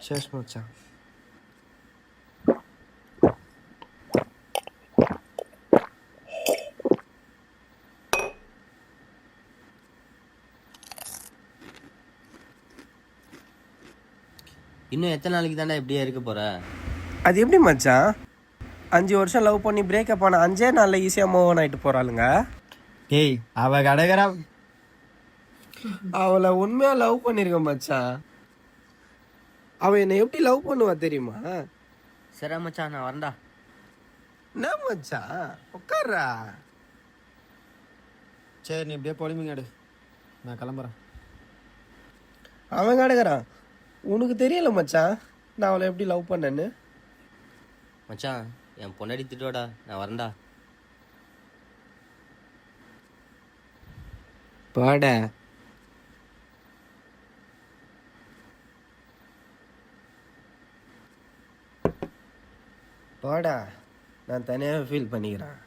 Chairs மச்சான். இன்னும் எத்தனை நாளைக்கு தாண்டா இப்படியே இருக்க போற? அது எப்படி மச்சான்? 5 வருஷம் லவ் பண்ணி பிரேக்கப் ஆன 5 நாளில் ஈஸியாக மூவ் ஆன் ஆகிட்டு போகிறாளுங்க. டேய் அவ கடகரா அவளை உண்மையாக லவ் பண்ணியிருக்கேன் மச்சான். அவள் என்னை எப்படி லவ் பண்ணுவா தெரியுமா? சரி மச்சான் நான் வரேன்டா. என்ன மச்சான் உட்கார்றா. சரி நீ இப்படியே பொலிமிங்க எடு, நான் கிளம்புறேன். அவன் கடக்குறான். உனக்கு தெரியல மச்சான் நான் அவளை எப்படி லவ் பண்ணேன்னு. மச்சான் என் பொண்டாடி திட்டுவாடா, நான் வரேன்டா. பாட பாடா, நான் தனியாக ஃபீல் பண்ணிக்கிறேன்.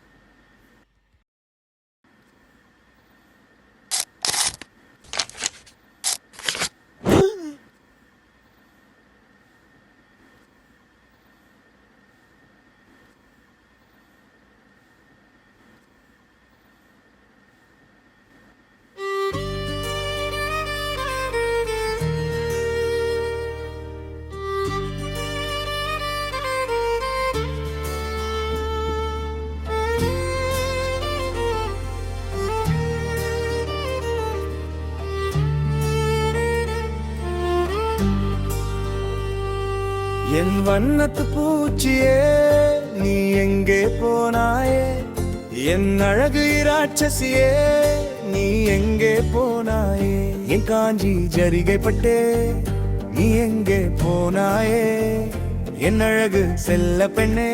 என் வண்ணத்து பூச்சியே நீ எங்கே போனாயே, என் அழகு இராட்சசியே நீ எங்கே போனாயே, என் காஞ்சி ஜரிகை பட்டே நீ எங்கே போனாயே, என் அழகு செல்ல பெண்ணே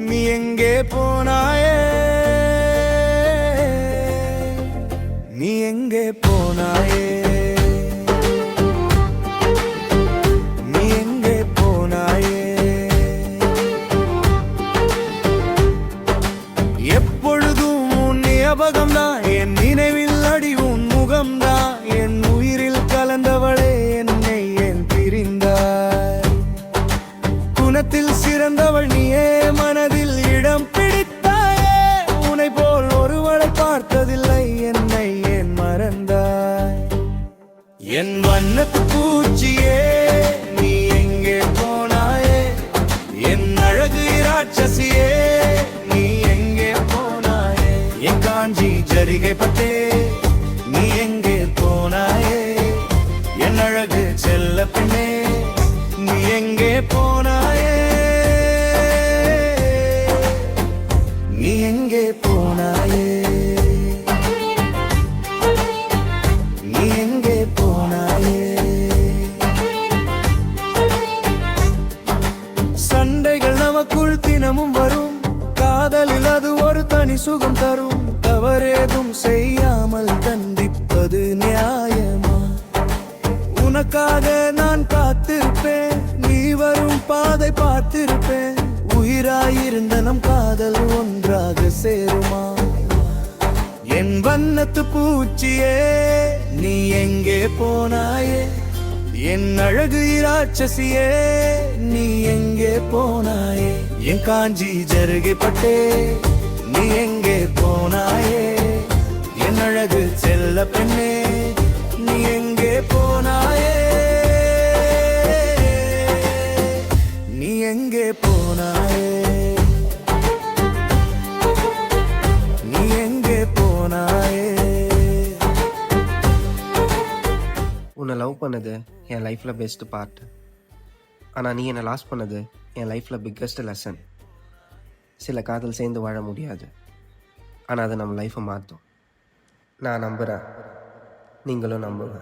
நீ எங்கே போனாயே, நீ எங்கே போனாயே, ஞாபகம்தான் என் நினைவில் அடி உன் முகம்தான், என் உயிரில் கலந்தவளே என்னை ஏன் பிரிந்தாய், குணத்தில் சிறந்தவள் நீயே மனதில் இடம் பிடித்தாயே, உன்னை போல் ஒருவளை பார்த்ததில்லை என்னை ஏன் மறந்தாய், என் வண்ணத்து பூச்சியே நீ எங்கே போனாயே, என் அழகு இராட்சசியே நீ எங்கே போனாயே, என் காஞ்சி ஜரிகை பட்டே நீ எங்கே போனாயே, என் அழகு செல்ல பெண்ணே நீ எங்கே போனாயே, நீ எங்கே போனாயே, நீ எங்கே போனாயே. சண்டைகள் நமக்குள் தினமும் வரும், காதலில் அது ஒரு தனி சுகம் தரும், தவறேதும் செய்யாமல் தண்டிப்பது நியாயமா, உனக்காக நான் காத்திருப்பேன், நீ வரும் பாதை பார்த்திருப்பேன், உயிராயிருந்த நம் காதல் ஒன்றாக சேருமா, என் வண்ணத்து பூச்சியே நீ எங்கே போனாயே, என் அழகு இராட்சசியே நீ எங்கே போனாயே, என் காஞ்சி ஜருகை பட்டே நீ எங்கே போனாயே, என் அழகு செல்ல பெண்ணே நீ எங்கே போனாயே, நீ எங்கே போனாயே, நீ எங்கே போனாயே. உன்னை லவ் பண்ணது என் லைஃப்பில் பெஸ்ட் பார்ட். ஆனால் நீ என்னை லாஸ் பண்ணது என் லைஃப்பில் பிக்கஸ்ட் லெசன். சில காதல் சேர்ந்து வாழ முடியாது, ஆனால் அது நம்ம லைஃப்பை மாற்றும். நான் நம்புகிறேன், நீங்களும் நம்புங்க.